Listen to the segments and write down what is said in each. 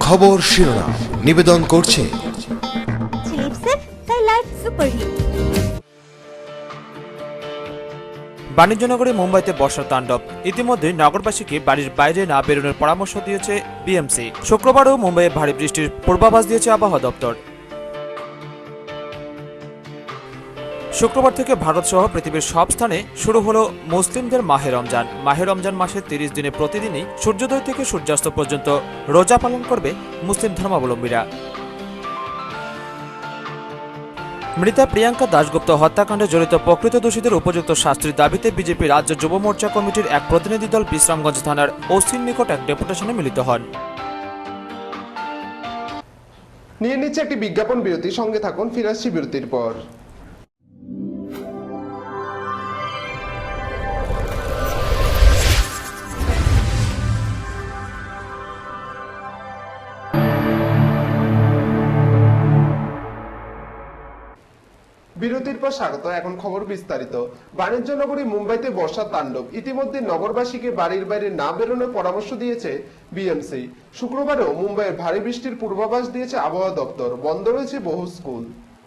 খবর শিরোনাম নিবেদন করছে বাণিজ্যনগরী মুম্বাইতে বর্ষার তাণ্ডব। ইতিমধ্যে নগরবাসীকে বাড়ির বাইরে না বেরোনোর পরামর্শ দিয়েছে বিএমসি। শুক্রবারও মুম্বাইয়ে ভারী বৃষ্টির পূর্বাভাস দিয়েছে আবহাওয়া দপ্তর। শুক্রবার থেকে ভারত সহ পৃথিবীর সব স্থানে শুরু হলো মুসলিমদের মাহে রমজান। মাহে রমজান মাসের 30 দিনে প্রতিদিনই সূর্যোদয় থেকে সূর্যাস্ত পর্যন্ত রোজা পালন করবে মুসলিম ধর্মাবলম্বীরা। মৃতা প্রিয়াঙ্কা দাশগুপ্ত হত্যাকাণ্ডে জড়িত প্রকৃত দোষীদের উপযুক্ত শাস্তির দাবিতে বিজেপি রাজ্য যুব মোর্চা কমিটির এক প্রতিনিধি দল বিশ্রামগঞ্জ থানার ওসির নিকট এক ডেপুটেশনে মিলিত হন। নিয়ে নিচ্ছে একটি বিজ্ঞাপন বিরতি, সঙ্গে থাকুন, ফিরে আসছি বিরতির পর। বিরতির পর স্বাগত। এখন খবর বিস্তারিত। বাণিজ্য নগরী মুম্বাইতে বর্ষার তাণ্ডব। ইতিমধ্যে নগরবাসীকে বাড়ির বাইরে না বেরোনোর পরামর্শ দিয়েছে বিএমসি। শুক্রবারও মুম্বাইয়ে ভারী বৃষ্টির পূর্বাভাস দিয়েছে আবহাওয়া দপ্তর। বন্ধ রয়েছে বহু স্কুল।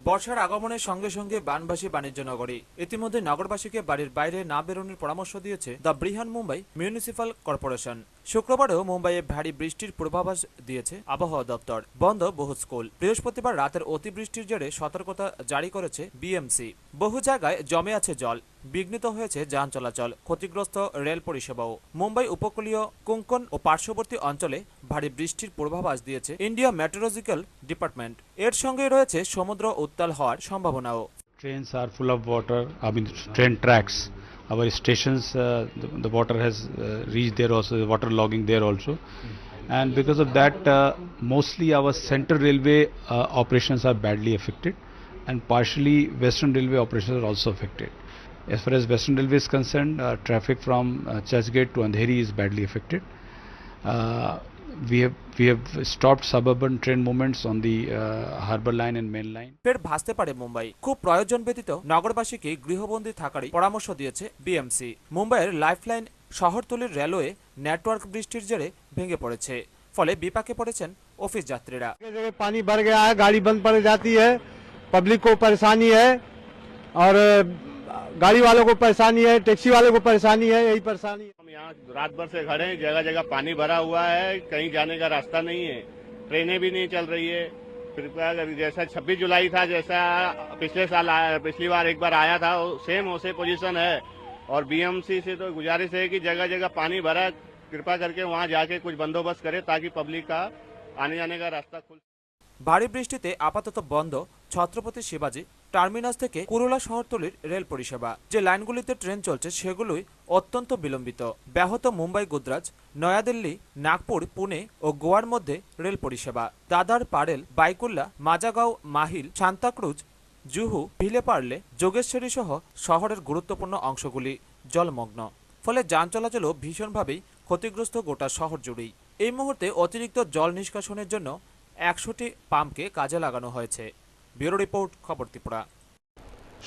বর্ষার আগমনের সঙ্গে সঙ্গে বানভাসী বাণিজ্য নগরী। ইতিমধ্যে নগরবাসীকে বাড়ির বাইরে না বেরোনোর পরামর্শ দিয়েছে দ্য বৃহন মুম্বাই মিউনিসিপাল কর্পোরেশন। শুক্রবারেও মুম্বাইয়ে ভারী বৃষ্টির পূর্বাভাস দিয়েছে আবহাওয়া দপ্তর। বন্ধ বহু স্কুল। বৃহস্পতিবার রাতের অতিবৃষ্টির জেরে সতর্কতা জারি করেছে বিএমসি। বহু জায়গায় জমে আছে জল, বিঘ্নিত হয়েছে যান চলাচল, ক্ষতিগ্রস্ত রেল পরিষেবাও। মুম্বাই উপকূলীয় কোঙ্কন ও পার্শ্ববর্তী অঞ্চলে ভারী বৃষ্টির পূর্বাভাস দিয়েছে ইন্ডিয়া মেট্রোলজিক্যাল ডিপার্টমেন্ট। এর সঙ্গে রয়েছে সমুদ্র উত্তাল হওয়ার সম্ভাবনাও। Trains are full of water. Train tracks. Our stations, the water has reached there also. The water logging there also, and because of that, mostly our Central Railway operations are badly affected, and partially Western Railway operations are also affected. As far as Western Railway is concerned, traffic from Churchgate to Andheri is badly affected. We have stopped suburban train movements on the Harbour Line and Main Line. ফের ভাসতে পারে মুম্বাই। খুব প্রয়োজন ব্যতীত নগরবাসীকে গৃহবন্দী থাকারই পরামর্শ দিয়েছে BMC. মুম্বাইয়ের লাইফলাইন শহরতলির রেলওয়ে নেটওয়ার্ক বৃষ্টির জেরে ভেঙে পড়েছে। ফলে বিপাকে পড়েছেন অফিস যাত্রীরা। पानी भर गया है, गाड़ी बंद पड़ जाती है, पब्लिक को परेशानी है और गाड़ी वालों को परेशानी है, टैक्सी वालों को परेशानी है, यही परेशानी है। हम यहाँ रात भर से खड़े हैं, जगह जगह पानी भरा हुआ है, कहीं जाने का रास्ता नहीं है, ट्रेनें भी नहीं चल रही है। फिर जैसा 26 जुलाई था, जैसा पिछले साल पिछली बार एक बार आया था, सेम वैसे पोजीशन है। और बीएमसी से तो गुजारिश है कि जगह जगह पानी भरा, कृपा करके वहाँ जाके कुछ बंदोबस्त करे ताकि पब्लिक का आने जाने का रास्ता खुल। ভারী বৃষ্টিতে আপাতত বন্ধ ছত্রপতি শিবাজী টার্মিনাস থেকে কুরুলা শহরতলির রেল পরিষেবা। যে লাইনগুলিতে ট্রেন চলছে সেগুলোই অত্যন্ত বিলম্বিত। ব্যাহত মুম্বাই গুজরাট, নয়াদিল্লি, নাগপুর, পুনে ও গোয়ার মধ্যে রেল পরিষেবা। দাদার, পারেল, বাইকুল্লা, মাজাগাঁও, মাহিল, সান্তাক্রুজ, জুহু, ভিলেপার্লে, যোগেশ্বরী সহ শহরের গুরুত্বপূর্ণ অংশগুলি জলমগ্ন। ফলে যান চলাচলও ভীষণভাবেই ক্ষতিগ্রস্ত গোটা শহর জুড়েই। এই মুহূর্তে অতিরিক্ত জল নিষ্কাশনের জন্য 100টি পাম্পকে কাজে লাগানো হয়েছে। ব্যুরো রিপোর্ট, খবর ত্রিপুরা।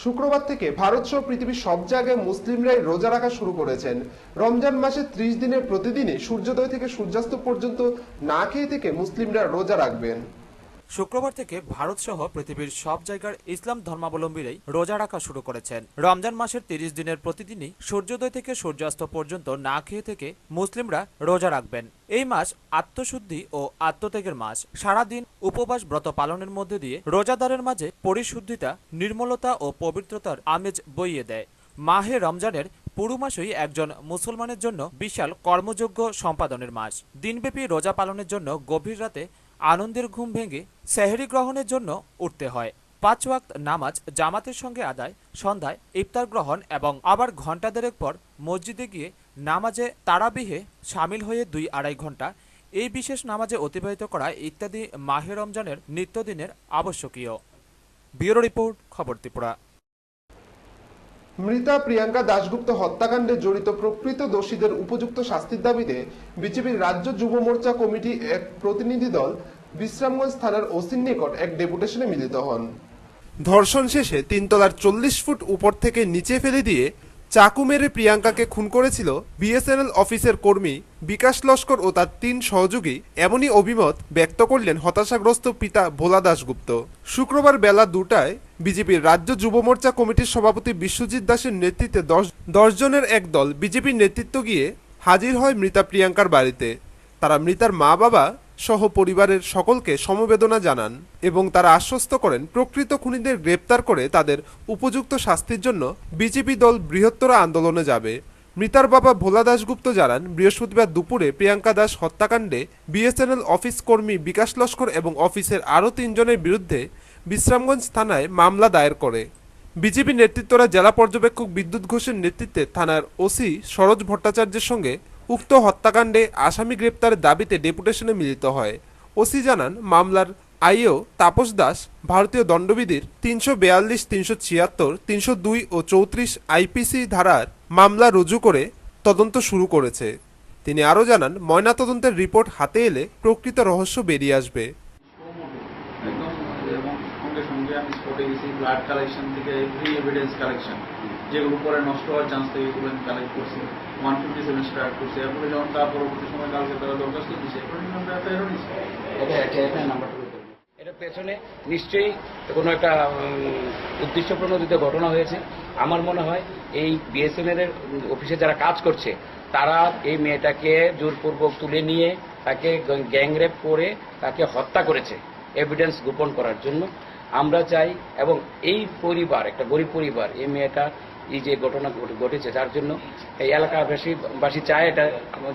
শুক্রবার থেকে ভারত সহ পৃথিবীর সব জায়গায় মুসলিমরাই রোজা রাখা শুরু করেছেন। রমজান মাসে 30 দিনের প্রতিদিনই সূর্যোদয় থেকে সূর্যাস্ত পর্যন্ত না খেয়ে থেকে মুসলিমরা রোজা রাখবেন। শুক্রবার থেকে ভারত সহ পৃথিবীর সব জায়গার ইসলাম ধর্মাবলম্বীরাই রোজা রাখা শুরু করেছেন। রমজান মাসের 30 দিনের প্রতিদিনই সূর্যোদয় থেকে সূর্যাস্ত পর্যন্ত না খেয়ে থেকে মুসলিমরা রোজা রাখবেন। এই মাস আত্মশুদ্ধি ও আত্মত্যাগের মাস। সারাদিন উপবাস ব্রত পালনের মধ্যে দিয়ে রোজাদারের মাঝে পরিশুদ্ধিতা, নির্মলতা ও পবিত্রতার আমেজ বইয়ে দেয়। মাহে রমজানের পুরো মাসই একজন মুসলমানের জন্য বিশাল কর্মযোগ্য সম্পাদনের মাস। দিনব্যাপী রোজা পালনের জন্য গভীর রাতে আনন্দের ঘুম ভেঙে সেহরি গ্রহণের জন্য উঠতে হয়। 5 ওয়াক্ত নামাজ জামাতের সঙ্গে আদায়, সন্ধ্যায় ইফতার গ্রহণ এবং আবার ঘণ্টা দেড়েক পর মসজিদে গিয়ে নামাজে তারাবিহে সামিল হয়ে 2-2.5 ঘণ্টা এই বিশেষ নামাজে অতিবাহিত করা ইত্যাদি মাহে রমজানের নিত্যদিনের আবশ্যকীয়। ব্যুরো রিপোর্ট, খবর ত্রিপুরা। মৃতা প্রিয়াঙ্কা দাশগুপ্ত হত্যাকাণ্ডে জড়িত প্রকৃত দোষীদের উপযুক্ত শাস্তির দাবিতে বিজেপির রাজ্য যুব মোর্চা কমিটি এক প্রতিনিধি দল বিশ্রামগঞ্জ থানার ওসির নিকট এক ডেপুটেশনে মিলিত হন। ধর্ষণ শেষে 3 তলার 40 ফুট উপর থেকে নিচে ফেলে দিয়ে চাকু মেরে প্রিয়াঙ্কাকে খুন করেছিল বিএসএনএল অফিসের কর্মী বিকাশ লস্কর ও তার 3 সহযোগী, এমনই অভিমত ব্যক্ত করলেন হতাশাগ্রস্ত পিতা ভোলা দাশগুপ্ত। শুক্রবার বেলা 2টায় বিজেপির রাজ্য যুব মোর্চা কমিটির সভাপতি বিশ্বজিৎ দাসের নেতৃত্বে 10 জনের এক দল বিজেপির নেতৃত্ব গিয়ে হাজির হয় মৃতা প্রিয়াঙ্কার বাড়িতে। তারা মৃতার মা বাবা সহ পরিবারের সকলকে সমবেদনা জানান এবং তারা আশ্বস্ত করেন প্রকৃত খুনিদের গ্রেপ্তার করে তাদের উপযুক্ত শাস্তির জন্য বিজেপি দল বৃহত্তর আন্দোলনে যাবে। মৃতার বাবা ভোলা দাশগুপ্ত জানান, বৃহস্পতিবার দুপুরে প্রিয়াঙ্কা দাস হত্যাকাণ্ডে বিএসএনএল অফিস কর্মী বিকাশ লস্কর এবং অফিসের আরও 3 জনের বিরুদ্ধে বিশ্রামগঞ্জ থানায় মামলা দায়ের করে। বিজেপি নেতৃত্বরা জেলা পর্যবেক্ষক বিদ্যুৎ ঘোষের নেতৃত্বে থানার ওসি সরোজ ভট্টাচার্যের সঙ্গে উক্ত হত্যাকাণ্ডে আসামি গ্রেপ্তারের দাবিতে ডেপুটেশনে মিলিত হয়। ওসি জানান, মামলার আইও তাপস দাস ভারতীয় দণ্ডবিধির 342, 376, 302 ও 34 আইপিসি ধারার মামলা রুজু করে তদন্ত শুরু করেছে। তিনি আরও জানান, ময়নাতদন্তের রিপোর্ট হাতে এলে প্রকৃত রহস্য বেরিয়ে আসবে। একদম এবং সঙ্গে সঙ্গে আমি স্পটে গেছি, ব্লাড কালেকশন থেকে এভরি এভিডেন্স কালেকশন যেগুলো পরে নষ্ট হওয়ার চান্স থাকে এগুলো আমি কালেক্ট করছি। 157 স্টার্ট করছি, এরপরে যখন তার পরবর্তী সময় কালকে তারা দরখাস্ত দিচ্ছে, এটা পেছনে নিশ্চয়ই কোনো একটা উদ্দেশ্যপ্রণোদিত ঘটনা হয়েছে। আমার মনে হয় এই বিএসএনএল এর অফিসে যারা কাজ করছে তারা এই মেয়েটাকে জোরপূর্বক তুলে নিয়ে তাকে গ্যাংরেপ করে তাকে হত্যা করেছে এভিডেন্স গোপন করার জন্য। আমরা চাই এবং এই পরিবার একটা গরিব পরিবার, এই মেয়েটা এই যে ঘটনা ঘটেছে তার জন্য এই এলাকাবাসী চায় এটা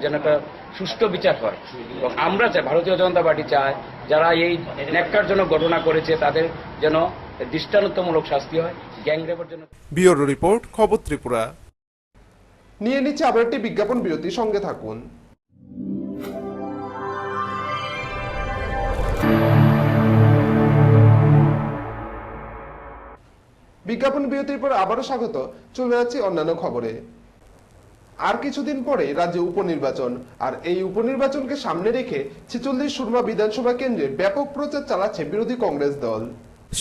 যেন একটা সুষ্ঠু বিচার হয় এবং আমরা চাই, ভারতীয় জনতা পার্টি চায় যারা এই ন্যাক্কারজনক ঘটনা করেছে তাদের যেন দৃষ্টান্তমূলক শাস্তি হয়। গ্যাংরেপের জন্য ব্যুরো রিপোর্ট, খবর ত্রিপুরা। নিয়ে নিচ্ছে আবার একটি বিজ্ঞাপন বিরতি, সঙ্গে থাকুন। বিজ্ঞাপন বিরতির পর আবারও স্বাগত। চলে যাচ্ছি অন্যান্য খবরে। আর কিছুদিন পরে রাজ্যে উপনির্বাচন, আর এই উপনির্বাচনকে সামনে রেখে 46 সুরমা বিধানসভা কেন্দ্রে ব্যাপক প্রচার চালাচ্ছে বিরোধী কংগ্রেস দল।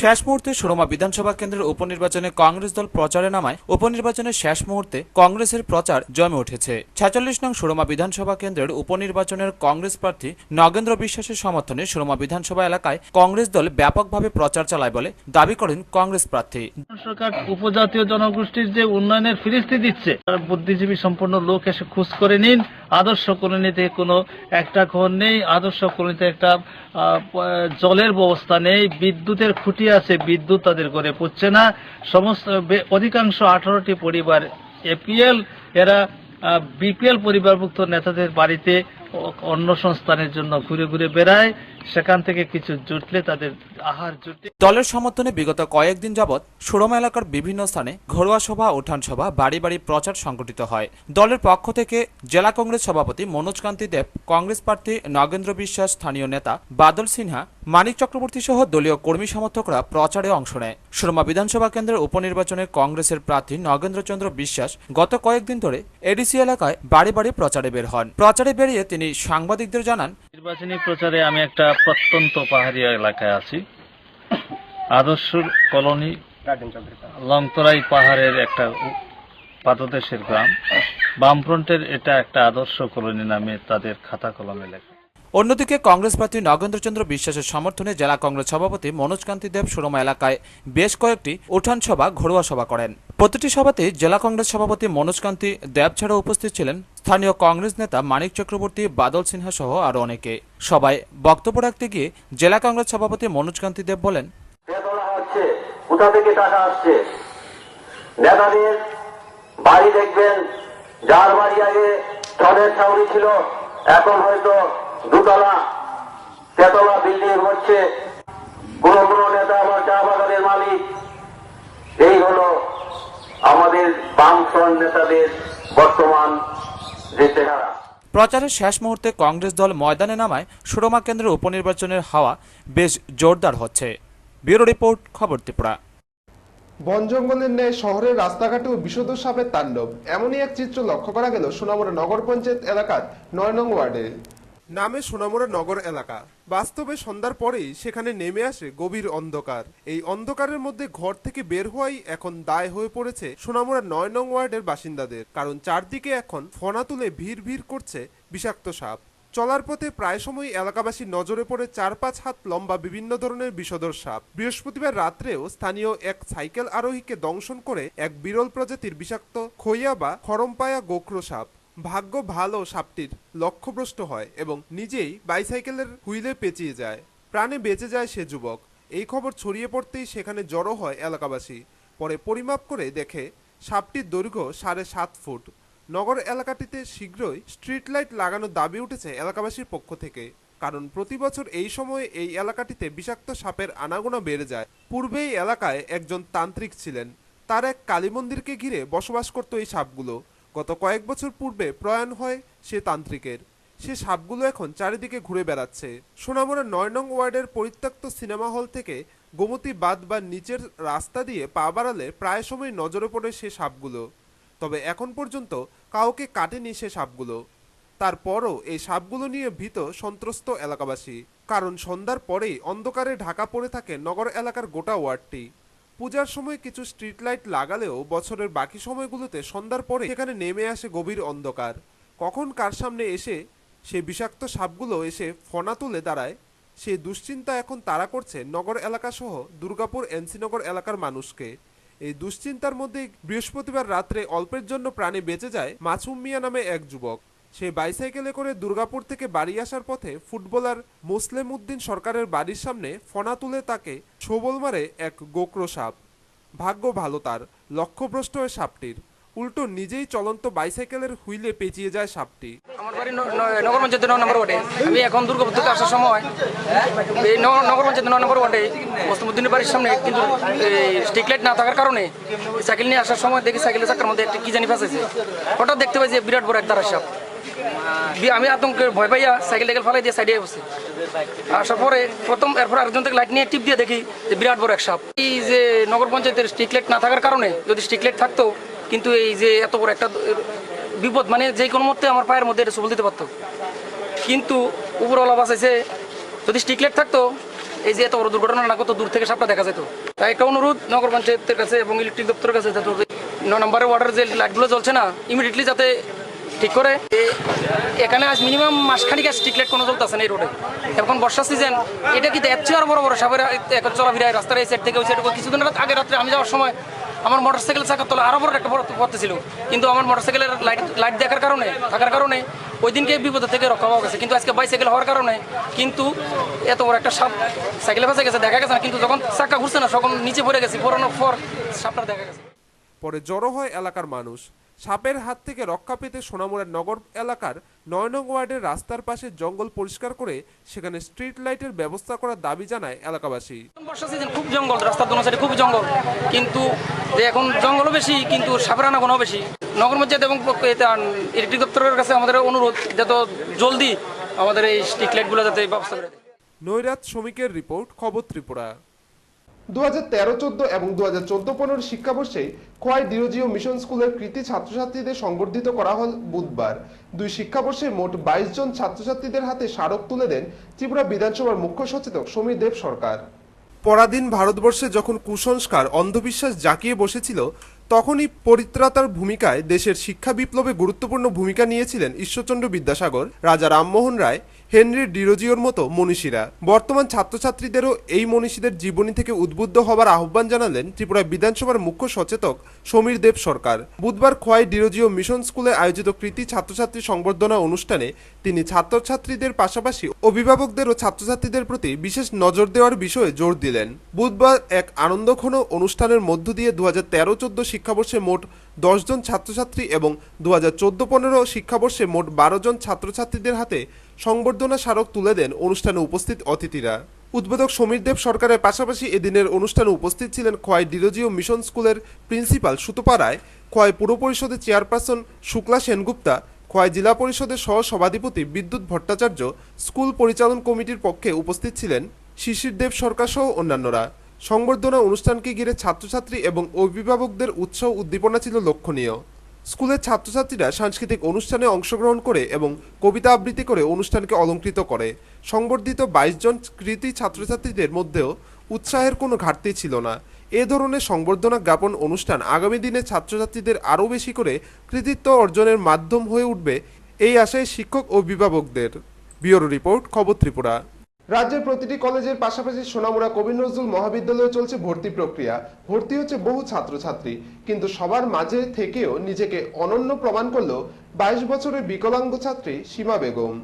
শেষ মুহূর্তে সুরমা বিধানসভা কেন্দ্রের উপনির্বাচনে কংগ্রেস দল প্রচারে নামায় উপনির্বাচনের শেষ মুহূর্তে কংগ্রেসের প্রচার জমে উঠেছে। 46 নং সুরমা বিধানসভা কেন্দ্রের উপনির্বাচনের কংগ্রেস প্রার্থী নগেন্দ্র বিশ্বাসের সমর্থনে সুরমা বিধানসভা এলাকায় কংগ্রেস দল ব্যাপকভাবে প্রচার চালায় বলে দাবি করেন কংগ্রেস প্রার্থী। সরকার উপজাতীয় জনগোষ্ঠীর যে উন্নয়নের ফিরিস্তি দিচ্ছে, বুদ্ধিজীবী সম্পন্ন লোক এসে খোঁজ করে নিন। আদর্শ কলোনিতে কোনো একটা ঘর নেই, আদর্শ কলোনিতে একটা জলের ব্যবস্থা নেই, বিদ্যুতের খুঁটি আছে, বিদ্যুৎ তাদের ঘরে পড়ছে না। সমস্ত অধিকাংশ 18টি পরিবার এপিএল, এরা বিপিএল পরিবারভুক্ত নেতাদের বাড়িতে অন্য সংস্থানের জন্য ঘুরে ঘুরে বেড়ায়, সেখান থেকে কিছু জুটলে তাদের আহার জুটে। দলের সমর্থনে বিগত কয়েকদিন যাবৎ সুরমা এলাকার বিভিন্ন স্থানে ঘরোয়া সভা, উঠান সভা, বাড়ি বাড়ি প্রচার সংগঠিত হয়। দলের পক্ষ থেকে জেলা কংগ্রেস সভাপতি মনোজ কান্তি দেব, কংগ্রেস প্রার্থী নগেন্দ্র বিশ্বাস, স্থানীয় নেতা বাদল সিনহা, মানিক চক্রবর্তী সহ দলীয় কর্মী সমর্থকরা প্রচারে অংশ নেয়। সুরমা বিধানসভা কেন্দ্রের উপনির্বাচনে কংগ্রেসের প্রার্থী নগেন্দ্র চন্দ্র বিশ্বাস গত কয়েকদিন ধরে এডিসি এলাকায় বাড়ি বাড়ি প্রচারে বের হন। প্রচারে বেরিয়ে তিনি সাংবাদিকদের জানান, নির্বাচনী প্রচারে আমি একটা প্রত্যন্ত পাহাড়ি এলাকায় আছি। আদর্শ কলোনি লংতরাই পাহাড়ের একটা পাদদেশের গ্রাম। বামফ্রন্টের এটা একটা আদর্শ কলোনি নামে তাদের খাতা কলমে লেখা। অন্যদিকে কংগ্রেস প্রার্থী নগেন্দ্র চন্দ্র বিশ্বাসের সমর্থনে জেলা কংগ্রেস সভাপতি মনোজ কান্তি দেব সুরমা এলাকায় বেশ কয়েকটি উঠান সভা, ঘরোয়া সভা করেন। প্রতিটি সভাতে জেলা কংগ্রেস সভাপতি মনোজ কান্তি দেব ছাড়াও উপস্থিত ছিলেন স্থানীয় কংগ্রেস নেতা মানিক চক্রবর্তী, বাদল সিনহা সহ আরো অনেকে। সবাই বক্তব্য রাখতে গিয়ে জেলা কংগ্রেস সভাপতি মনোজ কান্তি দেব বলেন, কোথা থেকে টাকা আসছে? নেতাদের বাড়ি দেখবেন, যার বাড়ি আগে ছদের ছাউনি ছিল এখন হয়তো দুতলা, তেতলা বিল্ডিং হচ্ছে। কোন কোন নেতা আবার চা বাগানের মালিক। এই হলো আমাদের বামফ্রন্ট নেতাদের বর্তমান যে চেহারা। প্রচারের শেষ মুহূর্তে কংগ্রেস দল ময়দানে নামায় সুরমা কেন্দ্রের উপনির্বাচনের হাওয়া বেশ জোরদার হচ্ছে। ব্যুরো রিপোর্ট, খবর ত্রিপুরা। বন জঙ্গলের ন্যায় শহরের রাস্তাঘাটেও বিষধ সাপের তাণ্ডব, এমনই এক চিত্র লক্ষ্য করা গেল সোনামুড়া নগর পঞ্চায়েত এলাকার 9 নং ওয়ার্ডে। নামে সোনামুড়া নগর এলাকা, বাস্তবে সন্ধ্যার পরেই সেখানে নেমে আসে গভীর অন্ধকার। এই অন্ধকারের মধ্যে ঘর থেকে বের হওয়াই এখন দায় হয়ে পড়েছে সোনামুড়া ৯ নং ওয়ার্ডের বাসিন্দাদের, কারণ চারদিকে এখন ফনা তুলে ভিড় ভিড় করছে বিষাক্ত সাপ। চলার পথে প্রায় সময় এলাকাবাসীর নজরে পড়ে ৪-৫ হাত লম্বা বিভিন্ন ধরনের বিষধর সাপ। বৃহস্পতিবার রাত্রেও স্থানীয় এক সাইকেল আরোহীকে দংশন করে এক বিরল প্রজাতির বিষাক্ত খইয়া বা খরমপায়া গোখরো সাপ। ভাগ্য ভালো সাপটির লক্ষ্যভ্রষ্ট হয় এবং নিজেই বাইসাইকেলের হুইলে পেঁচিয়ে যায়। প্রাণে বেঁচে যায় সে যুবক। এই খবর ছড়িয়ে পড়তেই সেখানে জড়ো হয় এলাকাবাসী। পরে পরিমাপ করে দেখে সাপটির দৈর্ঘ্য ৭.৫ ফুট। নগর এলাকাটিতে শীঘ্রই স্ট্রিট লাইট লাগানোর দাবি উঠেছে এলাকাবাসীর পক্ষ থেকে, কারণ প্রতি বছর এই সময়ে এই এলাকাটিতে বিষাক্ত সাপের আনাগোনা বেড়ে যায়। পূর্বে এই এলাকায় একজন তান্ত্রিক ছিলেন, তার এক কালী মন্দিরকে ঘিরে বসবাস করত এই সাপগুলো। গত কয়েক বছর পূর্বে প্রয়াণ হয় সে তান্ত্রিকের। সে সাপগুলো এখন চারিদিকে ঘুরে বেড়াচ্ছে। সোনামুড়া ৯ নং ওয়ার্ডের পরিত্যক্ত সিনেমা হল থেকে গোমতী বাঁধ বা নিচের রাস্তা দিয়ে পা বাড়ালে প্রায় সময় নজরে পড়ে সে সাপগুলো। তবে এখন পর্যন্ত কাউকে কাটেনি সে সাপগুলো। তারপরও এই সাপগুলো নিয়ে ভীত সন্ত্রস্ত এলাকাবাসী, কারণ সন্ধ্যার পরেই অন্ধকারে ঢাকা পড়ে থাকে নগর এলাকার গোটা ওয়ার্ডটি। পূজার সময় কিছু স্ট্রিট লাইট লাগালেও বছরের বাকি সময়গুলোতে সন্ধ্যার পরে সেখানে নেমে আসে গভীর অন্ধকার। কখন কার সামনে এসে সে বিষাক্ত সাপগুলো এসে ফনা তুলে দাঁড়ায়, সে দুশ্চিন্তা এখন তাড়া করছে নগর এলাকা সহ দুর্গাপুর এনসিনগর এলাকার মানুষকে। এই দুশ্চিন্তার মধ্যে বৃহস্পতিবার রাত্রে অল্পের জন্য প্রাণে বেঁচে যায় মাসুম মিয়া নামে এক যুবক। সে বাইসাইকেলে করে দুর্গাপুর থেকে বাড়ি আসার পথে ফুটবলার মোসলেম উদ্দিন সরকারের বাড়ির সামনে ফনা তুলে তাকে ছোবল মারে এক গোখরো সাপ। ভাগ্য ভালো তার, লক্ষ্যভ্রষ্ট হয় সাপটির। উল্টো নিজেই চলন্ত বাইসাইকেলের হুইলে পেঁচিয়ে যায় সাপটি। আমার বাড়ি নগর পঞ্চায়েত ৯ নম্বর ওয়ার্ডে। আমি এখন দুর্গাপুর থেকে আসার সময় এই নগর পঞ্চায়েত ৯ নম্বর ওয়ার্ডে মোসলেম উদ্দিনের বাড়ির সামনে কিন্তু স্ট্রিট লাইট না থাকার কারণে সাইকেল নিয়ে আসার সময় দেখি সাইকেলের চাকার মধ্যে একটা কি জানি ফাঁসেছে। হঠাৎ দেখতে পাই যে বিরাট বড় এক দাঁড়া সাপ। আমি আতঙ্কের ভয় পাইয়া সাইকেল ফালাই দিয়ে সাইডে বসে আসার পরে এরপর আরেকজন থেকে লাইট নিয়ে টিপ দিয়ে দেখি যে বিরাট বড় এক সাপ। এই যে নগর পঞ্চায়েতের স্ট্রিট লাইট না থাকার কারণে, যদি স্ট্রিট লাইট থাকতো কিন্তু এই যে এত বড় একটা বিপদ, মানে যে কোনো মুহূর্তে আমার পায়ের মধ্যে এটা সবল দিতে পারতো, কিন্তু উপরওয়ালা বাঁচাইছে। যদি স্ট্রিট লাইট থাকতো এই যে এত বড় দুর্ঘটনা না কত দূর থেকে সাপটা দেখা যেত। তাই একটা অনুরোধ নগর পঞ্চায়েতের কাছে এবং ইলেকট্রিক দপ্তরের কাছে, ৯ নম্বরের ওয়ার্ডের যে লাইটগুলো জ্বলছে না, ইমিডিয়েটলি যাতে ঠিক করে। এখানে আজ মিনিমাম মাসখানিক স্ট্রিট লাইট কোনো জ্বলতেছে না এই রোডে। এখন বর্ষা সিজন, এটা কি এর চেয়ে আরো বড় বড় সাপের চলাফেরা রাস্তার এই সাইড থেকে ওই সাইড। কিছুদিন আগে রাত্রে আমি যাওয়ার সময় আমার মোটরসাইকেল চাকার তলা আরো বড় একটা পড়তে ছিল, কিন্তু আমার মোটরসাইকেলের লাইট থাকার কারণে ওই দিনকে বিপদের থেকে রক্ষা পাওয়া গেছে। কিন্তু আজকে বাইসাইকেল হওয়ার কারণে কিন্তু এত বড় একটা সাপ সাইকেলে ফেসে গেছে, দেখা গেছে না। কিন্তু যখন চাকা ঘুরছে না, তখন নিচে পড়ে গেছে, পড়ানোর পর সাপটা দেখা গেছে। পরে জড়ো হয় এলাকার মানুষ। সাপের হাত থেকে রক্ষা পেতে সোনামুড়া নগর এলাকার ৯ নং ওয়ার্ডের রাস্তার পাশে জঙ্গল পরিষ্কার করে সেখানে স্ট্রিট লাইটের ব্যবস্থা করার দাবি জানায় এলাকাবাসী। বর্ষা সিজন খুব জঙ্গল, রাস্তার দোনো সাইডে খুব জঙ্গল, কিন্তু এখন জঙ্গলও বেশি কিন্তু সাপের আনাগোনাও বেশি। নগর পঞ্চায়েত এবং ইলেকট্রিক দপ্তরের কাছে আমাদের অনুরোধ যত জলদি আমাদের এই স্ট্রিট লাইটগুলো যাতে ব্যবস্থা করে দেয়। নৈরাত শ্রমিকের রিপোর্ট, খবর ত্রিপুরা। 2013-14 এবং 2014-15 শিক্ষাবর্ষে খোয়াই ডিরোজিও মিশন স্কুলের কৃতি ছাত্রছাত্রীদের সংবর্ধিত করা হল বুধবার। দুই শিক্ষাবর্ষে মোট 22 জন ছাত্রছাত্রীদের হাতে স্মারক তুলে দেন ত্রিপুরা বিধানসভার মুখ্য সচেতক সমীর দেব সরকার। পরাধীন ভারতবর্ষে যখন কুসংস্কার, অন্ধবিশ্বাস জাঁকিয়ে বসেছিল, তখনই পরিত্রাতার ভূমিকায় দেশের শিক্ষা বিপ্লবে গুরুত্বপূর্ণ ভূমিকা নিয়েছিলেন ঈশ্বরচন্দ্র বিদ্যাসাগর, রাজা রামমোহন রায়, হেনরি ডিরোজিওর মতো মনীষীরা। বর্তমান ছাত্রছাত্রীদেরও এই মনীষীদের জীবনী থেকে উদ্বুদ্ধ হবার আহ্বান জানালেন ত্রিপুরা বিধানসভার মুখ্য সচেতক সমীর দেব সরকার। বুধবার খোয়াই ডিরোজিও মিশন স্কুলে আয়োজিত কৃতি ছাত্রছাত্রী সংবর্ধনা অনুষ্ঠানে তিনি ছাত্রছাত্রীদের পাশাপাশি অভিভাবকদের ও ছাত্রছাত্রীদের প্রতি বিশেষ নজর দেওয়ার বিষয়ে জোর দিলেন। বুধবার এক আনন্দঘন অনুষ্ঠানের মধ্য দিয়ে 2013-14 শিক্ষাবর্ষে মোট 10 জন ছাত্রছাত্রী এবং 2014-15 শিক্ষাবর্ষে মোট 12 জন ছাত্রছাত্রীদের হাতে সংবর্ধনা স্মারক তুলে দেন অনুষ্ঠানে উপস্থিত অতিথিরা। উদ্বোধক সমীর দেব সরকারের পাশাপাশি এদিনের অনুষ্ঠানে উপস্থিত ছিলেন খোয়াই ডিরোজিও মিশন স্কুলের প্রিন্সিপাল সুতপা রায়, খোয়াই পুর পরিষদের চেয়ারপারসন শুক্লা সেনগুপ্তা, খোয়াই জেলা পরিষদের সহ সভাধিপতি বিদ্যুৎ ভট্টাচার্য, স্কুল পরিচালন কমিটির পক্ষে উপস্থিত ছিলেন শিশির দেব সরকার সহ অন্যান্যরা। সংবর্ধনা অনুষ্ঠানকে ঘিরে ছাত্রছাত্রী এবং অভিভাবকদের উৎসাহ উদ্দীপনা ছিল লক্ষণীয়। স্কুলের ছাত্রছাত্রীরা সাংস্কৃতিক অনুষ্ঠানে অংশগ্রহণ করে এবং কবিতা আবৃত্তি করে অনুষ্ঠানকে অলঙ্কৃত করে। সংবর্ধিত 22 জন কৃতী ছাত্রছাত্রীদের মধ্যেও উৎসাহের কোনো ঘাটতি ছিল না। এ ধরনের সংবর্ধনা জ্ঞাপন অনুষ্ঠান আগামী দিনে ছাত্রছাত্রীদের আরও বেশি করে কৃতিত্ব অর্জনের মাধ্যম হয়ে উঠবে, এই আশায় শিক্ষক ও অভিভাবকদের। ব্যুরো রিপোর্ট, খবর ত্রিপুরা। রাজ্যের প্রতিটি কলেজের পাশাপাশি সোনামুড়া কবি নজরুল মহাবিদ্যালয়ে চলছে ভর্তি প্রক্রিয়া। ভর্তি হচ্ছে বহু ছাত্রছাত্রী, কিন্তু সবার মাঝে থেকেও নিজেকে অনন্য প্রমাণ করল 22 বছরের বিকলাঙ্গ ছাত্রী সীমা বেগম।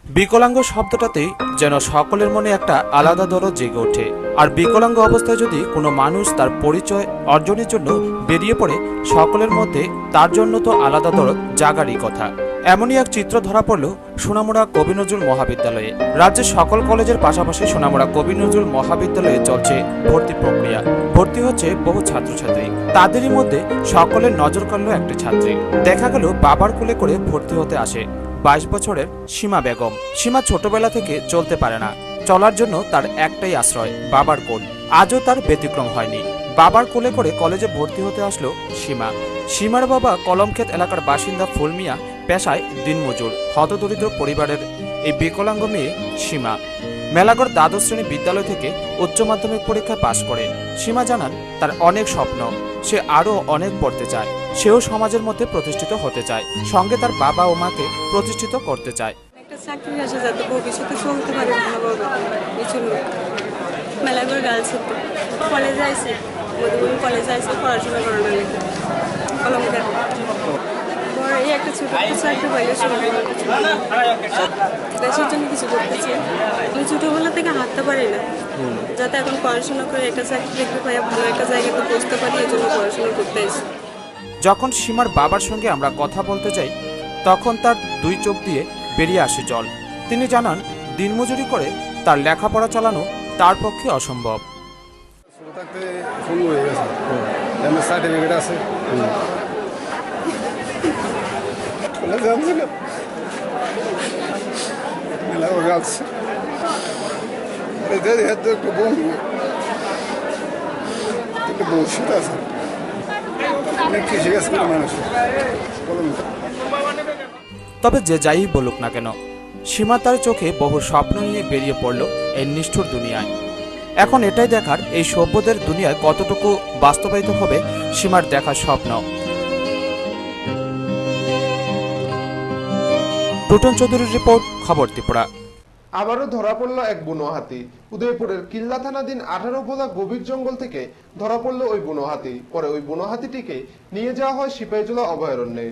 বিকলাঙ্গ শব্দটাতেই যেন সকলের মনে একটা আলাদা দরদ জেগে ওঠে। আর বিকলাঙ্গ অবস্থায় যদি কোনো মানুষ তার পরিচয় অর্জনের জন্য বেরিয়ে পড়ে, সকলের মধ্যে তার জন্য তো আলাদা দরদ জাগারই কথা। এমনই এক চিত্র ধরা পড়ল সোনামুড়া কবি নজরুল মহাবিদ্যালয়ে। রাজ্যের সকল কলেজের পাশাপাশি সোনামুড়া কবি নজরুল মহাবিদ্যালয়ে চলছে ভর্তি প্রক্রিয়া। ভর্তি হচ্ছে বহু ছাত্রছাত্রী, তাদেরই মধ্যে সকলের নজর কাড়ল একটি ছাত্রী। দেখা গেল বাবার কোলে করে ভর্তি হতে আসে 22 বছরের সীমা বেগম। সীমা ছোটবেলা থেকে চলতে পারে না, চলার জন্য তার একটাই আশ্রয় বাবার কোল। আজও তার ব্যতিক্রম হয়নি, বাবার কোলে করে কলেজে ভর্তি হতে আসলো সীমা। সীমার বাবা কলমক্ষেত এলাকার বাসিন্দা ফুলমিয়া, পেশায় দিনমজুর। হতদরিদ্র পরিবারের এই বিকলাঙ্গ মেয়ে সীমা মেলাগড় দ্বাদশ শ্রেণী বিদ্যালয় থেকে উচ্চ মাধ্যমিক পরীক্ষায় পাশ করে। সীমা জানান তার অনেক স্বপ্ন, সে আরও অনেক পড়তে চায়। সেও সমাজের মধ্যে প্রতিষ্ঠিত হতে চায়, সঙ্গে তার বাবা ও মাকে প্রতিষ্ঠিত করতে চায়। একটা চাকরির আসে যাতে ভবিষ্যতে চলতে পারে ভালোভাবে, এই জন্য মেলাগড় গার্লস কলেজে আইসি, মধুবন কলেজে আইসি পড়াশোনা করানো লেগে কলমকার। পরে এই একটা ছোট চাকরি পাইলে দেশের জন্য কিছু করতে চাই। আমি ছোটোবেলা থেকে হাঁটতে পারি না, যাতে এখন পড়াশোনা করে একটা চাকরি দেখতে পাই, ভালো একটা জায়গাতে বসতে পারি, এই জন্য পড়াশোনা করতে এসেছি। যখন সীমার বাবার সঙ্গে আমরা কথা বলতে যাই, তখন তার দুই চোখ দিয়ে বেরিয়ে আসে জল। তিনি জানান দিনমজুরি করে তার লেখাপড়া চালানো তার পক্ষে অসম্ভব। তবে যে যাই বলুক না কেন, সীমা তার চোখে বহু স্বপ্ন নিয়ে বেরিয়ে পড়ল এই নিষ্ঠুর দুনিয়ায়। এখন এটাই দেখার এই সভ্যদের দুনিয়ায় কতটুকু বাস্তবায়িত হবে সীমার দেখার স্বপ্ন। টুটন চৌধুরীর রিপোর্ট, খবর ত্রিপুরা। আবারও ধরা পড়ল এক বুনো হাতি। উদয়পুরের কিল্লা থানাধীন 18 ভোলা গভীর জঙ্গল থেকে ধরা পড়ল ওই বুনো হাতি। পরে ওই বুনো হাতিটিকে নিয়ে যাওয়া হয় সিপাহীজলা অভয়ারণ্যে।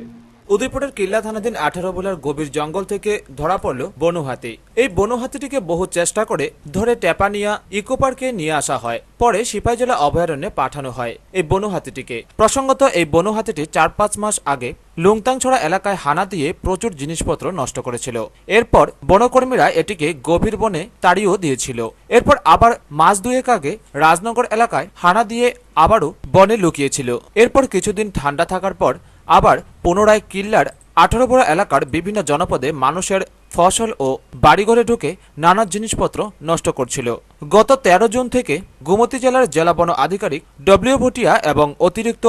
উদয়পুরের কিল্লা থানাধীন 18 ভোলার গভীর জঙ্গল থেকে ধরা পড়ল বনু হাতি। এই বনু হাতিটিকে বহু চেষ্টা করে ধরে টেপানিয়া ইকো পার্কে নিয়ে আসা হয়, পরে সিপাহীজলা অভয়ারণ্যে পাঠানো হয় এই বনু হাতিটিকে। প্রসঙ্গত, এই বনু হাতিটি 4-5 মাস আগে লুংতাংছড়া এলাকায় হানা দিয়ে প্রচুর জিনিসপত্র নষ্ট করেছিল। এরপর বনকর্মীরা এটিকে গভীর বনে তাড়িয়েও দিয়েছিল। এরপর আবার মাস 2 আগে রাজনগর এলাকায় হানা দিয়ে আবারও বনে লুকিয়েছিল। এরপর কিছুদিন ঠান্ডা থাকার পর আবার পুনরায় কিল্লার 18 ভোলা এলাকার বিভিন্ন জনপদে মানুষের ফসল ও বাড়িঘরে ঢুকে নানা জিনিসপত্র নষ্ট করছিল। গত 13 জুন থেকে গোমতী জেলার জেলা বন আধিকারিক ডব্লিউ ভুটিয়া এবং অতিরিক্ত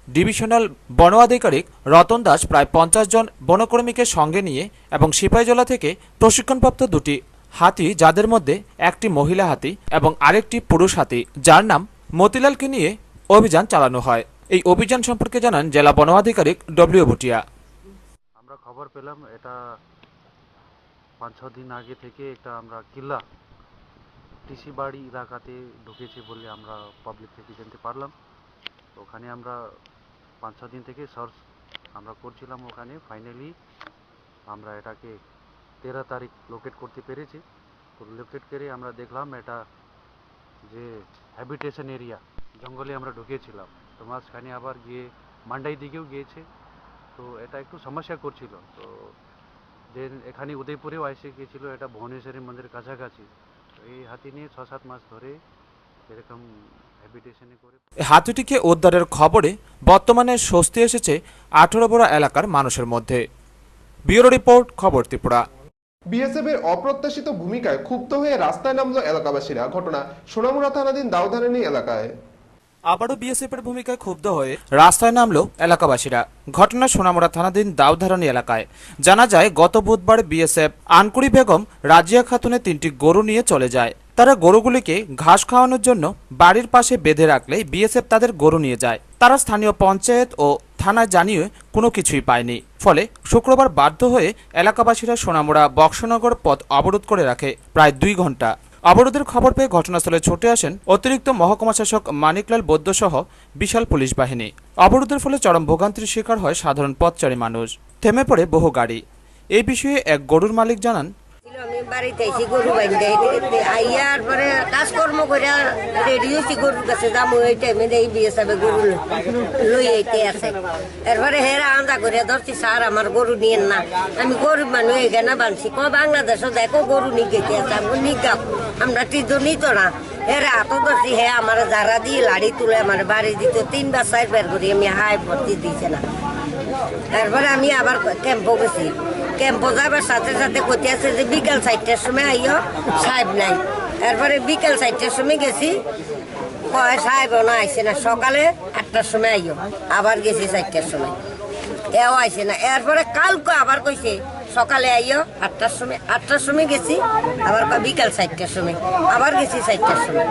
ডিভিশনাল বন আধিকারিক রতন দাস প্রায় 50 জন বনকর্মীকে সঙ্গে নিয়ে এবং সিপাহীজলা থেকে প্রশিক্ষণপ্রাপ্ত 2টি হাতি, যাদের মধ্যে একটি মহিলা হাতি এবং আরেকটি পুরুষ হাতি যার নাম মতিলালকে নিয়ে অভিযান চালানো হয়। এই অভিযান সম্পর্কে জানান জেলা বন আধিকারিক ডব্লিউ ভুটিয়া। আমরা খবর পেলাম এটা 5-6 দিন আগে থেকে একটা আমরা কিল্লা টিসি বাড়ি এলাকাতে ঢুকেছে বলে আমরা পাবলিক থেকে জানতে পারলাম। ওখানে আমরা 5-6 দিন থেকে সার্চ আমরা করছিলাম ওখানে। ফাইনালি আমরা এটাকে 13 তারিখ লোকেট করতে পেরেছি। তো লোকেট করে আমরা দেখলাম এটা যে হ্যাবিটেশন এরিয়া জঙ্গলে আমরা ঢুকেছিলাম। তো মাঝখানে আবার গিয়ে মান্ডাই দিকেও গিয়েছে, তো এটা একটু সমস্যা করছিল। তো দেন এখানে উদয়পুরেও এসে গিয়েছিল, এটা ভুবনেশ্বরী মন্দিরের কাছাকাছি। তো এই হাতি নিয়ে 6-7 মাস ধরে এরকম হ্যাবিটেশনে করে হাতিটিকে উদ্ধারের খবরে বর্তমানে স্বস্তি এসেছে 18 ভোলা এলাকার মানুষের মধ্যে। ব্যুরো রিপোর্ট, খবর ত্রিপুরা। বিএসএফ এর অপ্রত্যাশিত ভূমিকায় ক্ষুব্ধ হয়ে রাস্তায় নামলো এলাকাবাসীরা। ঘটনা সোনামুড়া থানাধীন দাউধারানী এলাকায়। আবারও বিএসএফের ভূমিকায় ক্ষুব্ধ হয়ে রাস্তায় নামলো এলাকাবাসীরা। ঘটনা সোনামুড়া থানাধীন দাউধারানী এলাকায়। জানা যায় গত বুধবার বিএসএফ আনকুড়ি বেগম রাজিয়া খাতুনের 3টি গরু নিয়ে চলে যায়। তারা গরুগুলিকে ঘাস খাওয়ানোর জন্য বাড়ির পাশে বেঁধে রাখলে বিএসএফ তাদের গরু নিয়ে যায়। তারা স্থানীয় পঞ্চায়েত ও থানায় জানিয়ে কোনো কিছুই পায়নি। ফলে শুক্রবার বাধ্য হয়ে এলাকাবাসীরা সোনামুড়া বক্সনগর পথ অবরোধ করে রাখে প্রায় 2 ঘন্টা। অবরোধের খবর পেয়ে ঘটনাস্থলে ছুটে আসেন অতিরিক্ত মহকুমা শাসক মানিকলাল বৈদ্য সহ বিশাল পুলিশ বাহিনী। অবরোধের ফলে চরম ভোগান্তির শিকার হয় সাধারণ পথচারী মানুষ। থেমে পড়ে বহু গাড়ি। এই বিষয়ে এক গরুর মালিক জানান, আমি বাড়িতে এসে গরু বাঁধতে আইয়ার পরে কাজকর্ম করে রেডি হয়েছি গরুর কাছে যাবো। ওই টাইমে এই বিয়ে সাবে গরু লই আইতে আছে। এরপরে হেরা আন্দা করে ধরছি, স্যার আমার গরু নিয়েন না, আমি গরিব মানুষ এখানে বানছি। বাংলাদেশও দেখো গরু নিয়ে গেতে আছে, আমি নিগাম আমরা টিজো নিত না। হেরা এত ধরছি, হে আমার যারা দিয়ে লাড়ি তুলে আমার বাড়ি দিত। 3 বার 4 বার করি আমি হাই ভর্তি দিয়েছে না। তারপরে আমি আবার ক্যাম্পও গেছি। ক্যাম্পও যাবার সাথে সাথে কতি আছে যে বিকাল 4টার সময় আইও, সাহেব নাই। এরপরে বিকাল 4টার সময় গেছি, কয় সাহেবও না আইসে না। সকালে 8টার সময় আইও, আবার গেছি 4টার সময়, এও আইসে না। এরপরে কালকে আবার কইছে সকালে আইও 8টার সময়। 8টার সময় গেছি, আবার বিকাল 4টার সময়, আবার গেছি 4টার সময়।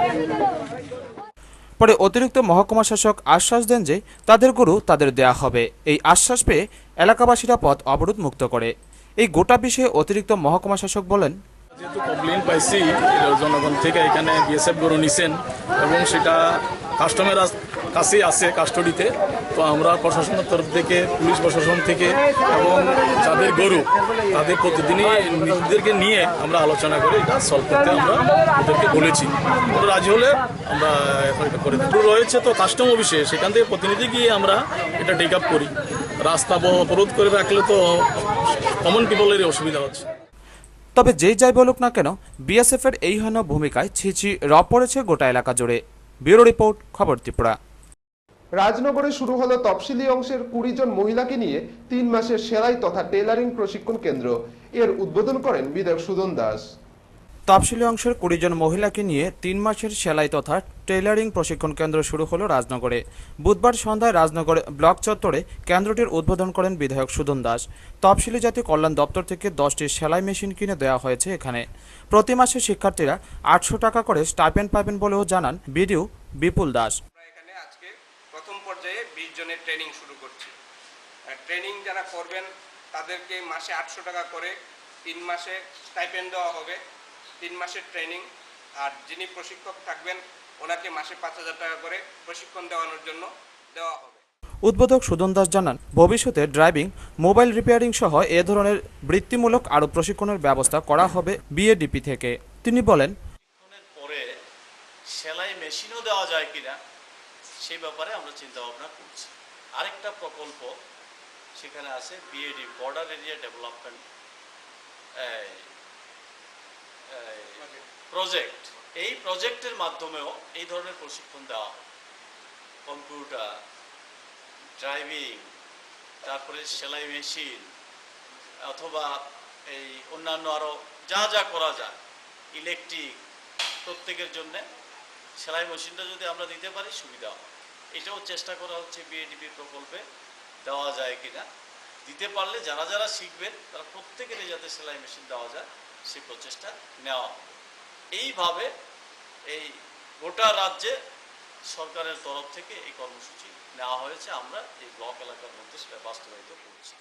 পরে অতিরিক্ত মহকুমা শাসক আশ্বাস দেন যে তাদের গরু তাদের দেয়া হবে। এই আশ্বাস পেয়ে এলাকাবাসীরা পথ অবরোধ মুক্ত করে। এই গোটা বিষয়ে অতিরিক্ত মহকুমা শাসক বলেন, যেহেতু কমপ্লেন পাইছি জনগণ থেকে এখানে বিএসএফ গরু নিছেন এবং সেটা কাস্টমের কাছেই আছে কাস্টডিতে, তো আমরা প্রশাসনের তরফ থেকে, পুলিশ প্রশাসন থেকে এবং যাদের গরু তাদের প্রতিদিনই নিজেদেরকে নিয়ে আমরা আলোচনা করে এটা সলভ করতে আমরা ওদেরকে বলেছি। ওরা রাজি হলে আমরা এটা করে দিই। রয়েছে তো কাস্টম অফিসে, সেখান থেকে প্রতিনিধি গিয়ে আমরা এটা টেক আপ করি। রাস্তা অবরোধ করে রাখলে তো কমন পিপলেরই অসুবিধা হচ্ছে। তবে যেই যাই বলুক না কেন, বিএসএফের এই হীন ভূমিকায় ছিছি রব পড়েছে গোটা এলাকা জুড়ে। ব্যুরো রিপোর্ট, খবর ত্রিপুরা। রাজনগরে শুরু হলো তফসিলি অংশের 20 জন মহিলাকে নিয়ে 3 মাসের সেলাই তথা টেলারিং প্রশিক্ষণ কেন্দ্র। এর উদ্বোধন করেন বিধায়ক সুদন দাস। তফসিলি অংশের 20 জন মহিলাকে নিয়ে 3 মাসের সেলাই তথা টেইলারিং প্রশিক্ষণ কেন্দ্র শুরু হলো রাজনগরে। বুধবার সন্ধ্যায় রাজনগর ব্লক চত্বরে কেন্দ্রটির উদ্বোধন করেন বিধায়ক সুদন দাস। তফসিলি জাতি কল্যাণ দপ্তর থেকে 10টি সেলাই মেশিন কিনে দেওয়া হয়েছে এখানে। প্রতি মাসে শিক্ষার্থীরা 800 টাকা করে স্টাইপেন্ড পাবেন বলেও জানান বিডিও বিপুল দাস। এখানে আজকে প্রথম পর্যায়ে 20 জনের ট্রেনিং শুরু করছি। ট্রেনিং যারা করবেন তাদেরকে মাসে 800 টাকা করে 3 মাসে স্টাইপেন্ড দেওয়া হবে। 3 মাসের ট্রেনিং। আর যিনি প্রশিক্ষক থাকবেন ওনাকে মাসে 5000 টাকা করে প্রশিক্ষণ দেওয়ানোর জন্য দেওয়া হবে। উদ্বোধক সুদন দাস জানান, ভবিষ্যতে ড্রাইভিং, মোবাইল রিপেয়ারিং সহ এ ধরনের বৃত্তিমূলক আরও প্রশিক্ষণের ব্যবস্থা করা হবে বিএডিপি থেকে। তিনি বলেন, পরে সেলাই মেশিনও দেওয়া যায় কিনা সেই ব্যাপারে আমরা চিন্তা ভাবনা করছি। আরেকটা প্রকল্প সেখানে আছে BAD, border area development project. এই প্রজেক্টের মাধ্যমেও এই ধরনের প্রশিক্ষণ দেওয়া হয়। কম্পিউটার, ড্রাইভিং, তারপরে সেলাই মেশিন অথবা এই অন্যান্য আরও যা যা করা যায়, ইলেকট্রিক, প্রত্যেকের জন্যে সেলাই মেশিনটা যদি আমরা দিতে পারি সুবিধা হয়। এটাও চেষ্টা করা হচ্ছে বিএডিপি প্রকল্পে দেওয়া যায় কিনা। দিতে পারলে যারা যারা শিখবেন তারা প্রত্যেকেরই যাতে সেলাই মেশিন দেওয়া যায় সেই প্রচেষ্টা নেওয়া হবে। এইভাবে এই গোটা রাজ্যে সরকারের তরফ থেকে এই কর্মসূচি নেওয়া হয়েছে। আমরা এই ব্লক এলাকার মধ্যে সেটা বাস্তবায়িত করছি।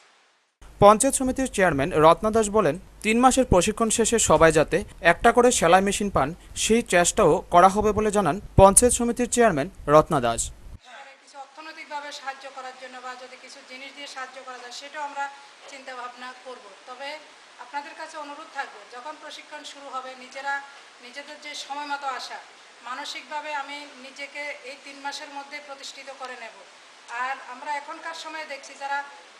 পঞ্চায়েত সমিতির চেয়ারম্যান রত্না দাস বলেন, 3 মাসের প্রশিক্ষণ শেষে সবাই যাতে একটা করে সেলাই মেশিন পান সেই চেষ্টাও করা হবে বলে জানান পঞ্চায়েত সমিতির চেয়ারম্যান রত্না দাস। কিছু অর্থনৈতিকভাবে সাহায্য করার জন্য বা যদি কিছু জিনিস দিয়ে সাহায্য করা যায় সেটাও আমরা চিন্তা ভাবনা করব। তবে আপনাদের কাছে অনুরোধ থাকবে, যখন প্রশিক্ষণ শুরু হবে নিজেদের যে সময় মতো আসা, মানসিকভাবে আমি নিজেকে এই 3 মাসের মধ্যে প্রতিষ্ঠিত করে নেব। আর আমরা এখনকার সময়ে দেখছি যারা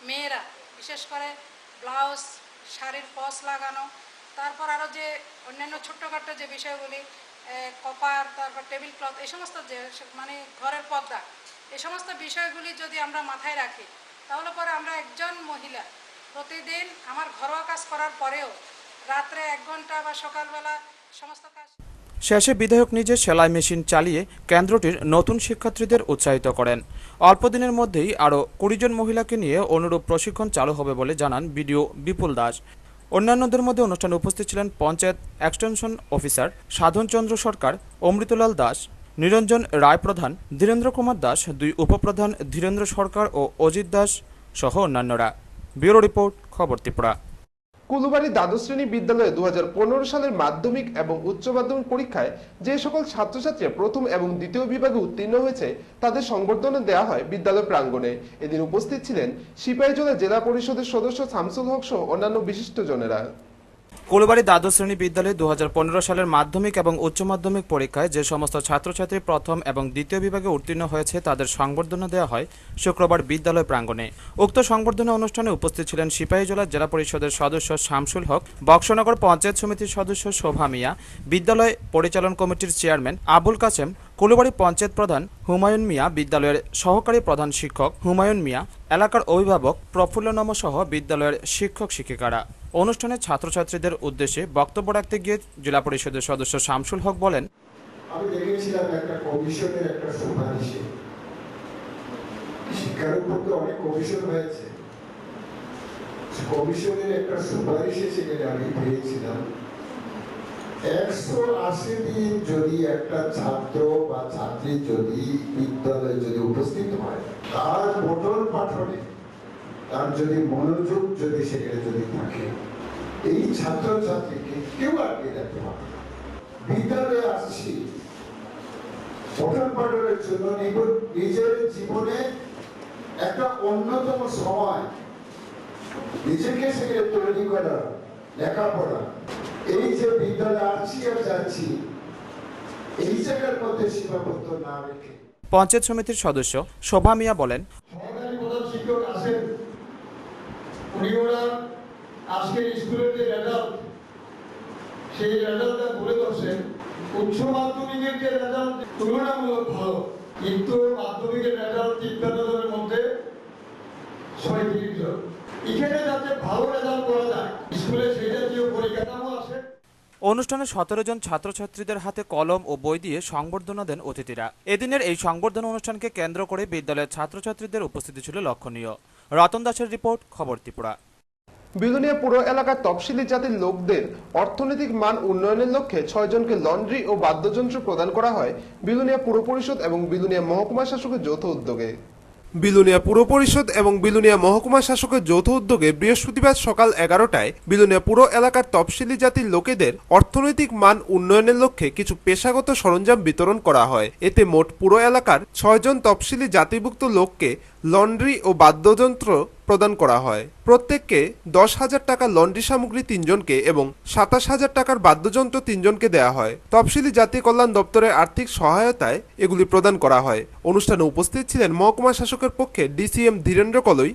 মেয়েরা বিশেষ করে ব্লাউজ, শাড়ির পস লাগানো, তারপর আরও যে অন্যান্য ছোট্টখাটো যে বিষয়গুলি, কপার, তারপর টেবিল ক্লথ, এই সমস্ত যে মানে ঘরের পর্দা, এই সমস্ত বিষয়গুলি যদি আমরা মাথায় রাখি তাহলে পরে আমরা একজন মহিলা প্রতিদিন আমার ঘরোয়া কাজ করার পরেও রাত্রে 1 ঘন্টা বা সকালবেলা সমস্ত কাজ। শেষে বিধায়ক নিজে সেলাই মেশিন চালিয়ে কেন্দ্রটির নতুন শিক্ষার্থীদের উৎসাহিত করেন। অল্প দিনের মধ্যেই আরও 20 জন মহিলাকে নিয়ে অনুরূপ প্রশিক্ষণ চালু হবে বলে জানান বিডিও বিপুল দাস। অন্যান্যদের মধ্যে অনুষ্ঠানে উপস্থিত ছিলেন পঞ্চায়েত এক্সটেনশন অফিসার সাধন চন্দ্র সরকার, অমৃতলাল দাস, নিরঞ্জন রায় প্রধান, ধীরেন্দ্র কুমার দাস, 2 উপপ্রধান ধীরেন্দ্র সরকার ও অজিত দাস সহ অন্যান্যরা। ব্যুরো রিপোর্ট, খবর ত্রিপুরা। কুলুবাড়ি দ্বাদশ শ্রেণী বিদ্যালয়ে 2015 সালের মাধ্যমিক এবং উচ্চ মাধ্যমিক পরীক্ষায় যে সকল ছাত্রছাত্রীরা প্রথম এবং দ্বিতীয় বিভাগে উত্তীর্ণ হয়েছে তাদের সংবর্ধনা দেওয়া হয় বিদ্যালয় প্রাঙ্গণে। এদিন উপস্থিত ছিলেন সিপাহীজলা জেলা পরিষদের সদস্য শামসুল হক সহ অন্যান্য বিশিষ্টজনেরা। কুলবাড়ি দ্বাদশ শ্রেণী বিদ্যালয়ে 2015 সালের মাধ্যমিক এবং উচ্চ মাধ্যমিক পরীক্ষায় যে সমস্ত ছাত্রছাত্রী প্রথম এবং দ্বিতীয় বিভাগে উত্তীর্ণ হয়েছে তাদের সংবর্ধনা দেওয়া হয় শুক্রবার বিদ্যালয় প্রাঙ্গণে। উক্ত সংবর্ধনা অনুষ্ঠানে উপস্থিত ছিলেন সিপাহীজলা জেলা পরিষদের সদস্য শামসুল হক, বক্সনগর পঞ্চায়েত সমিতির সদস্য শোভা মিয়া, বিদ্যালয় পরিচালন কমিটির চেয়ারম্যান আবুল কাসেম, কুলবাড়ি পঞ্চায়েত প্রধান হুমায়ুন মিয়া, বিদ্যালয়ের সহকারী প্রধান শিক্ষক হুমায়ুন মিয়া, এলাকার অভিভাবক প্রফুল্ল নম সহ বিদ্যালয়ের শিক্ষক শিক্ষিকারা। অনুষ্ঠানে ছাত্রছাত্রীদের উদ্দেশ্যে বক্তব্য রাখতে গিয়ে জেলা পরিষদের সদস্য শামসুল হক বলেন, আমি দেখেছিলাম একটা কমিশনের একটা সুপারিশে, শিক্ষার উপর তো অনেক কমিশন হয়েছে, কমিশনের একটা সুপারিশে সেখানে আমি পেয়েছিলাম 180 দিন যদি একটা ছাত্র বা ছাত্রী যদি বিদ্যালয়ে যদি উপস্থিত হয়, তার পঠন পাঠনে তার যদি মনোযোগ যদি সেখানে যদি থাকে, এই ছাত্রছাত্রীকে কেউ আটকে রাখতে পারে না। বিদ্যালয়ে আসছি পঠন পাঠনের জন্য নিজের জীবনে একটা অন্যতম সময় নিজেকে সেখানে তৈরি করা, লেখাপড়া, এই যে বিদ্যালয়ে আসছি আর যাচ্ছি এই জায়গার মধ্যে সীমাবদ্ধ না রেখে। পঞ্চায়েত সমিতির সদস্য শোভা মিয়া বলেন, সরকারি প্রধান শিক্ষক আছেন, উনি ওরা আজকের স্কুলের যে রেজাল্ট সেই রেজাল্টটা বলে ধরছেন। উচ্চ মাধ্যমিকের যে রেজাল্ট তুলনামূলক ভালো, কিন্তু মাধ্যমিকের রেজাল্ট 53 জনের মধ্যে 36 জন। এখানে যাতে ভালো রেজাল্ট করা যায় স্কুলে সেই জাতীয় পরিকাঠামো আছে। অনুষ্ঠানে 17 জন ছাত্রছাত্রীদের হাতে কলম ও বই দিয়ে সংবর্ধনা দেন অতিথিরা। এদিনের এই সংবর্ধনা অনুষ্ঠানকে কেন্দ্র করে বিদ্যালয়ের ছাত্রছাত্রীদের উপস্থিতি ছিল লক্ষণীয়। রতন দাসের রিপোর্ট, খবর ত্রিপুরা। বিলুনিয়া পুর এলাকার তফসিলি জাতির লোকদের অর্থনৈতিক মান উন্নয়নের লক্ষ্যে 6 জনকে লন্ড্রি ও বাদ্যযন্ত্র প্রদান করা হয় বিলুনিয়া পুর পরিষদ এবং বিলুনিয়া মহকুমা শাসকের যৌথ উদ্যোগে। বিলুনিয়া পুর পরিষদ এবং বিলুনিয়া মহকুমা শাসকের যৌথ উদ্যোগে বৃহস্পতিবার সকাল 11টায় বিলুনিয়া পুর এলাকার তফসিলি জাতির লোকেদের অর্থনৈতিক মান উন্নয়নের লক্ষ্যে কিছু পেশাগত সরঞ্জাম বিতরণ করা হয়। এতে মোট পুর এলাকার 6 জন তফসিলি জাতিভুক্ত লোককে লন্ড্রি ও বাদ্যযন্ত্র প্রদান করা হয়। প্রত্যেককে 10,000 টাকা লন্ড্রি সামগ্রী 3 জনকে এবং 27,000 টাকার বাদ্যযন্ত্র 3 জনকে দেওয়া হয়। তফসিলি জাতি কল্যাণ দপ্তরের আর্থিক সহায়তায় এগুলি প্রদান করা হয়। অনুষ্ঠানে উপস্থিত ছিলেন মহকুমা শাসকের পক্ষে ডিসিএম ধীরেন্দ্র কলই,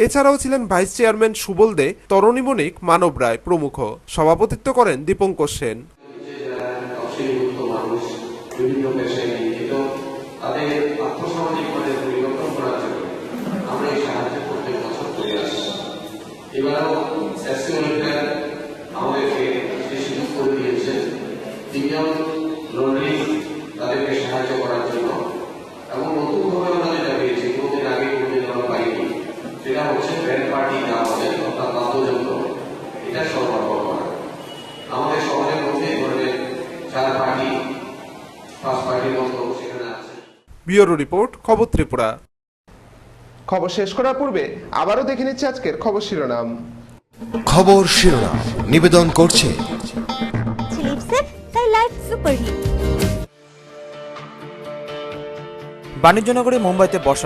এছাড়াও ছিলেন ভাইস চেয়ারম্যান সুবল দে, তরণী বণিক, মানব রায় প্রমুখ। সভাপতিত্ব করেন দীপঙ্কর সেন। সাহায্য করার জন্য এবং নতুনভাবে আমাদের জানিয়েছি কোনদিন আগে কোনদিন আমরা পাইনি, সেটা হচ্ছে ব্যান্ড পার্টি যা আমাদের অর্থাৎ বাদ্যযন্ত্র, এটা সরবরাহ করা। আমাদের সমাজের মধ্যে এই ধরনের 4 পার্টি 5 পার্টির মতো সেখানে আছে। ব্যুরো রিপোর্ট, খবর ত্রিপুরা। খবর শেষ করার পূর্বে আবারও দেখে নিচ্ছে আজকের খবর শিরোনাম। খবর শিরোনাম নিবেদন করছে বাণিজ্যনগরী মুম্বাইতে বর্ষা